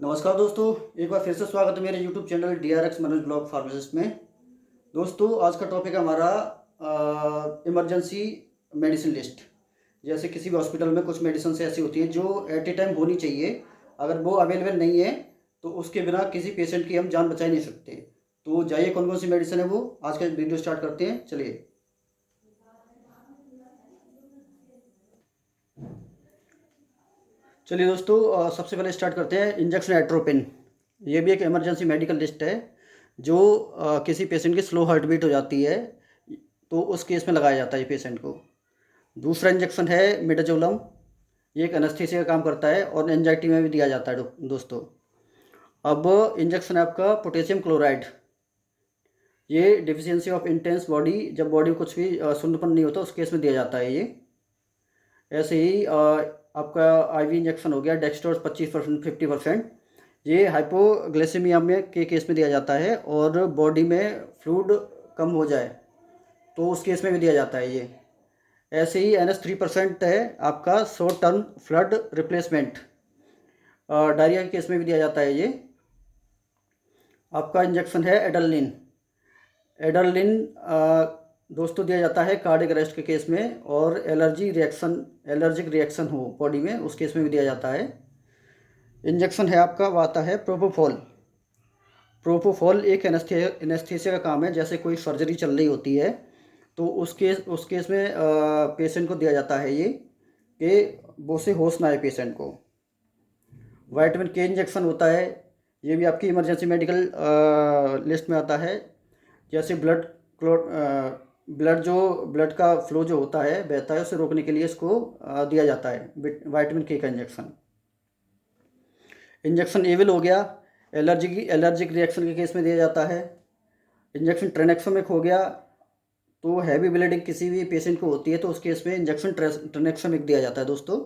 नमस्कार दोस्तों, एक बार फिर से स्वागत है मेरे YouTube channel DRX Manoj blog pharmacist में। दोस्तों, आज का टॉपिक है हमारा इमरजेंसी मेडिसिन लिस्ट। जैसे किसी भी हॉस्पिटल में कुछ मेडिसिन ऐसी होती हैं जो एट ए टाइम होनी चाहिए। अगर वो अवेलेबल नहीं है तो उसके बिना किसी पेशेंट की हम जान बचा ही नहीं सकते। तो जाइए, कौन कौन सी मेडिसिन है वो आज का वीडियो स्टार्ट करते हैं। चलिए चलिए दोस्तों, सबसे पहले स्टार्ट करते हैं इंजेक्शन एट्रोपिन। ये भी एक इमरजेंसी मेडिकल लिस्ट है जो किसी पेशेंट की स्लो हार्ट बीट हो जाती है तो उस केस में लगाया जाता है पेशेंट को। दूसरा इंजेक्शन है मिडाजोलम। ये एक एनेस्थीसिया का काम करता है और एंजाइटी में भी दिया जाता है दोस्तों। अब इंजेक्शन है आपका पोटेशियम क्लोराइड। ये डिफिशियंसी ऑफ इंटेंस बॉडी, जब बॉडी में कुछ भी सुन्नपन नहीं होता उस केस में दिया जाता है ये। ऐसे ही आपका IV इंजेक्शन हो गया डेक्सट्रोज 25% 50%। ये हाइपोग्लाइसेमिया में के केस में दिया जाता है और बॉडी में फ्लूइड कम हो जाए तो उस केस में भी दिया जाता है ये। ऐसे ही NH3% है आपका short term flood replacement, diarrhoea के केस में भी दिया जाता है ये। आपका इंजेक्शन है एडरलिन। एडरलिन दोस्तों दिया जाता है कार्डियक अरेस्ट के केस में और एलर्जिक रिएक्शन हो बॉडी में उस केस में भी दिया जाता है। इंजेक्शन है आपका वो आता है प्रोपोफॉल। प्रोपोफॉल एक एनेस्थीसिया का काम है। जैसे कोई सर्जरी चल रही होती है तो उस केस में पेशेंट को दिया जाता है ये कि वो से होश ना आए पेशेंट को। विटामिन K इंजेक्शन होता है। ये भी आपकी इमरजेंसी मेडिकल लिस्ट में आता है। जैसे ब्लड का फ्लो जो होता है बहता है उसे रोकने के लिए इसको दिया जाता है विटामिन K का इंजेक्शन। इंजेक्शन एविल हो गया, एलर्जिक रिएक्शन के केस में दिया जाता है। इंजेक्शन ट्रेनेक्सोमेक हो गया, तो हैवी ब्लीडिंग किसी भी पेशेंट को होती है तो उस केस में इंजेक्शन ट्रेनेक्सोमेक दिया जाता है दोस्तों।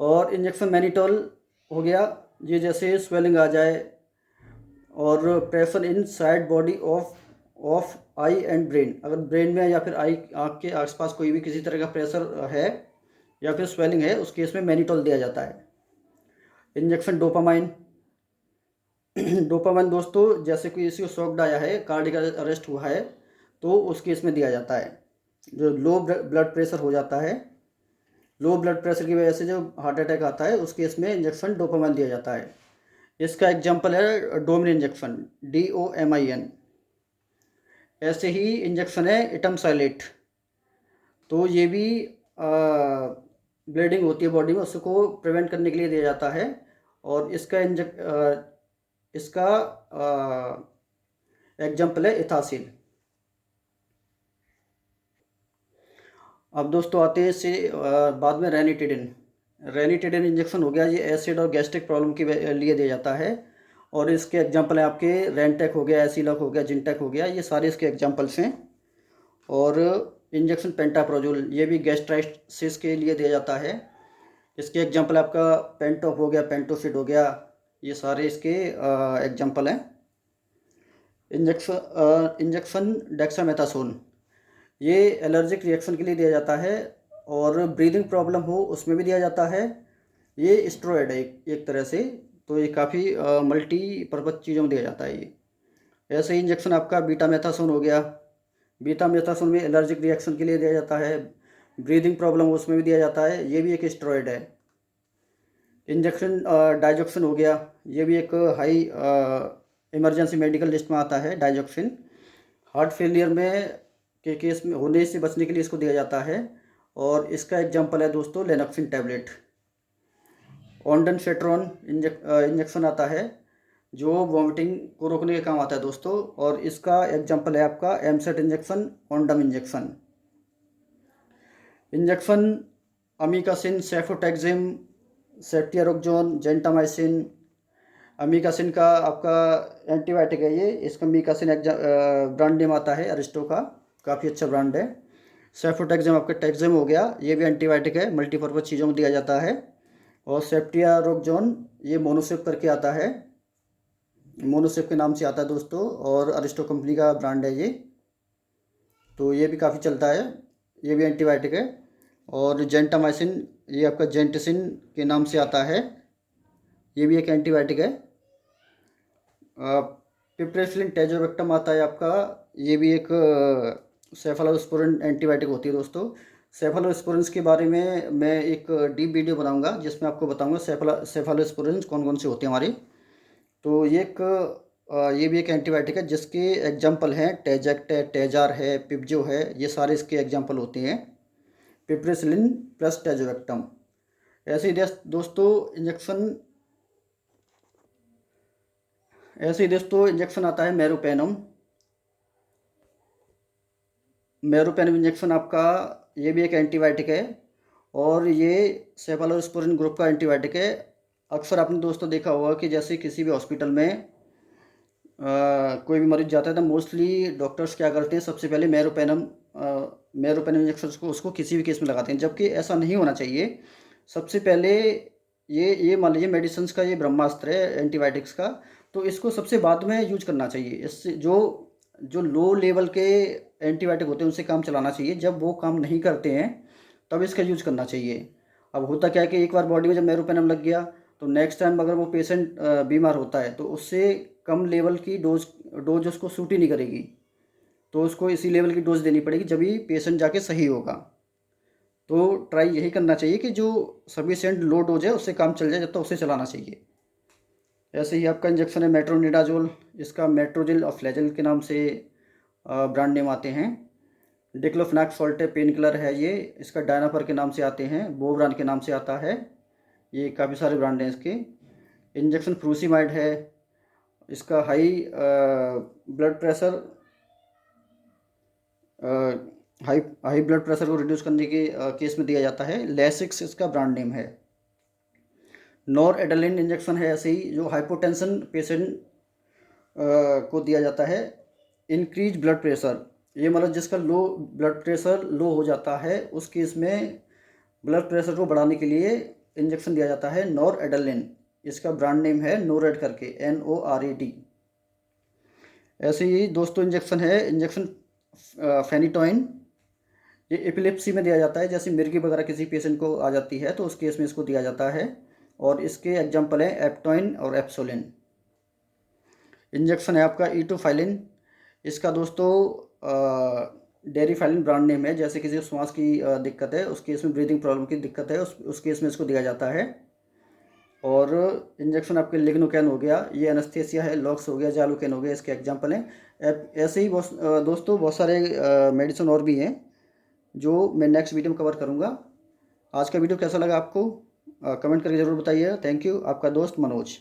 और इंजेक्शन मैनिटोल हो गया, ये जैसे स्वेलिंग आ जाए और pressure in side body of I and brain, अगर ब्रेन में या फिर आँख के आसपास कोई भी किसी तरह का प्रेशर है या फिर स्वेलिंग है उस केस में मैनिटोल दिया जाता है। Injection dopamine. डोपामाइन दोस्तों, जैसे कोई इसी को शॉक आया है, कार्डियक अरेस्ट हुआ है तो उस केस में दिया जाता है। जो लो ब्लड प्रेशर हो जाता है, लो ब्लड प्रेशर की वजह से जो हार्ट अटैक आता है उस केस में इंजेक्शन डोपामाइन दिया जाता है। इसका एग्जाम्पल है डोमिन इंजेक्शन, DOMIN। ऐसे ही इंजेक्शन है इटमसाइलेट। तो ये भी ब्लीडिंग होती है बॉडी में उसको प्रिवेंट करने के लिए दिया जाता है। और इसका एग्जाम्पल है इथासिल। अब दोस्तों आते हैं इससे बाद में रेनिटिडिन इंजेक्शन हो गया। ये एसिड और गैस्ट्रिक प्रॉब्लम के लिए दिया जाता है और इसके एग्जाम्पल हैं आपके रेंटेक हो गया, एसिलक हो गया, जिंटेक हो गया, ये सारे इसके एग्जाम्पल्स हैं। और इंजेक्शन पेंटाप्रोजोल, ये भी गैस्ट्राइटिस के लिए दिया जाता है। इसके एग्जाम्पल आपका पेंटोप हो गया, पेंटोसिड हो गया, ये सारे इसके एग्जाम्पल हैं। इंजेक्शन डेक्सामेथासोन, ये एलर्जिक रिएक्शन के लिए दिया जाता है और ब्रीदिंग प्रॉब्लम हो उसमें भी दिया जाता है। ये स्टेरॉइड है एक तरह से, तो ये काफ़ी मल्टीपर्पज़ चीज़ों में दिया जाता है ये। ऐसे ही इंजेक्शन आपका बीटामेथासोन हो गया। बीटामेथासोन में एलर्जिक रिएक्शन के लिए दिया जाता है, ब्रीदिंग प्रॉब्लम हो उसमें भी दिया जाता है, ये भी एक स्टेरॉइड है। इंजेक्शन डाइजोक्सिन हो गया, ये भी एक हाई इमरजेंसी मेडिकल लिस्ट में आता है। डाइजोक्सिन हार्ट फेलियर में के केस में होने से बचने के लिए इसको दिया जाता है और इसका एग्जांपल है दोस्तों लेनोक्सिन टैबलेट। ऑन्डनसेट्रॉन इंजेक्शन आता है जो वॉमिटिंग को रोकने के काम आता है दोस्तों, और इसका एग्जांपल है आपका Emeset injection, Ondem injection. Injection amikacin, cefotaxime, ceftriaxone, gentamicin. Amikacin का आपका एंटीबायोटिक है ये। इसका अमीकासिन ब्रांड नेम आता है अरिस्टो का, काफ़ी अच्छा ब्रांड है। सेफोटैक्सिम आपका टैक्सिम हो गया, ये भी एंटीबायोटिक है, मल्टीपर्पज़ चीज़ों में दिया जाता है। और सेफ्टियारोक्सोन ये मोनोसेप करके आता है, मोनोसेप के नाम से आता है दोस्तों, और अरिस्टो कंपनी का ब्रांड है ये, तो ये भी काफ़ी चलता है, ये भी एंटीबायोटिक है। और जेंटामाइसिन ये आपका जेंटसिन के नाम से आता है ये भी एक एंटीबायोटिक है। पिप्रेसिलिन टेजोवेक्टम आता है आपका, ये भी एक सेफालोस्पोरिन एंटीबायोटिक होती है दोस्तों। सेफालोस्पोरिन्स के बारे में मैं एक डीप वीडियो बनाऊंगा जिसमें आपको बताऊंगा सेफालोस्पोरिन्स कौन कौन से होते हैं हमारे। तो ये भी एक एंटीबायोटिक है जिसके एग्जाम्पल हैं टेजेक्ट है, टेजार है, पिप्जो है, ये सारे इसके एग्जाम्पल होते हैं। पिप्रेसिलिन प्लस टेजोवेक्टम। ऐसे ही दोस्तों इंजेक्शन आता है मेरोपेनम। मेरोपेनम इंजेक्शन आपका, ये भी एक एंटीबायोटिक है और ये सेफालोस्पोरिन ग्रुप का एंटीबायोटिक है। अक्सर आपने दोस्तों देखा होगा कि जैसे किसी भी हॉस्पिटल में कोई भी मरीज जाता है तो मोस्टली डॉक्टर्स क्या करते हैं, सबसे पहले मेरोपेनम इंजेक्शन को उसको किसी भी केस में लगाते हैं, जबकि ऐसा नहीं होना चाहिए। सबसे पहले ये मान लीजिए मेडिसिन का ये ब्रह्मास्त्र है एंटीबायोटिक्स का, तो इसको सबसे बाद में यूज करना चाहिए। इससे जो जो लो लेवल के एंटीबायोटिक होते हैं उनसे काम चलाना चाहिए। जब वो काम नहीं करते हैं तब इसका यूज करना चाहिए। अब होता क्या है कि एक बार बॉडी में जब मेरोपेनम लग गया तो नेक्स्ट टाइम अगर वो पेशेंट बीमार होता है तो उससे कम लेवल की डोज उसको सूट ही नहीं करेगी, तो उसको इसी लेवल की डोज देनी पड़ेगी जब ही पेशेंट जाके सही होगा। तो ट्राई यही करना चाहिए कि जो सफिशिएंट लो डोज है उससे काम चल जाए, जब तक उसे चलाना चाहिए। ऐसे ही आपका इंजेक्शन है मेट्रोनिडाजोल, इसका मेट्रोजिल और फ्लैजिल के नाम से ब्रांड नेम आते हैं। डिक्लोफेनाक सॉल्ट है, पेन किलर है ये, इसका डायनापर के नाम से आते हैं, बोब्रान के नाम से आता है। ये काफ़ी सारे ब्रांड हैं इसके। इंजेक्शन फ्रूसीमाइड है, इसका blood pressure high blood pressure को रिड्यूस करने के केस में दिया जाता है। लेसिक्स इसका ब्रांड नेम है। नॉर एडेलिन इंजेक्शन है ऐसे ही, जो हाइपोटेंशन पेशेंट को दिया जाता है। इंक्रीज ब्लड प्रेशर, ये मतलब जिसका ब्लड प्रेशर लो हो जाता है उस केस में ब्लड प्रेशर को बढ़ाने के लिए इंजेक्शन दिया जाता है नॉर एडेलिन। इसका ब्रांड नेम है नोरेड करके, NORAD। ऐसे ही दोस्तों इंजेक्शन फेनिटोइन, ये एपिलेप्सी में दिया जाता है। जैसे मिर्गी वगैरह किसी पेशेंट को आ जाती है तो उस केस में इसको दिया जाता है, और इसके एग्जाम्पल हैं एप्टोइन और एप्सोलिन। इंजेक्शन है आपका इटोफाइलिन, इसका दोस्तों डेरिफाइलिन ब्रांड नेम है। जैसे किसी को श्वास की दिक्कत है, उस केस में ब्रीदिंग प्रॉब्लम की दिक्कत है, उस केस में इसको दिया जाता है। और इंजेक्शन आपके लिग्नोकैन हो गया, ये एनेस्थेसिया है। लॉक्स हो गया, जालुकैन हो गया, इसके एग्जाम्पल हैं। ऐसे ही दोस्तों बहुत सारे मेडिसिन और भी हैं जो मैं नेक्स्ट वीडियो में कवर करूँगा। आज का वीडियो कैसा लगा आपको कमेंट करके ज़रूर बताइए। Thank you. आपका दोस्त मनोज।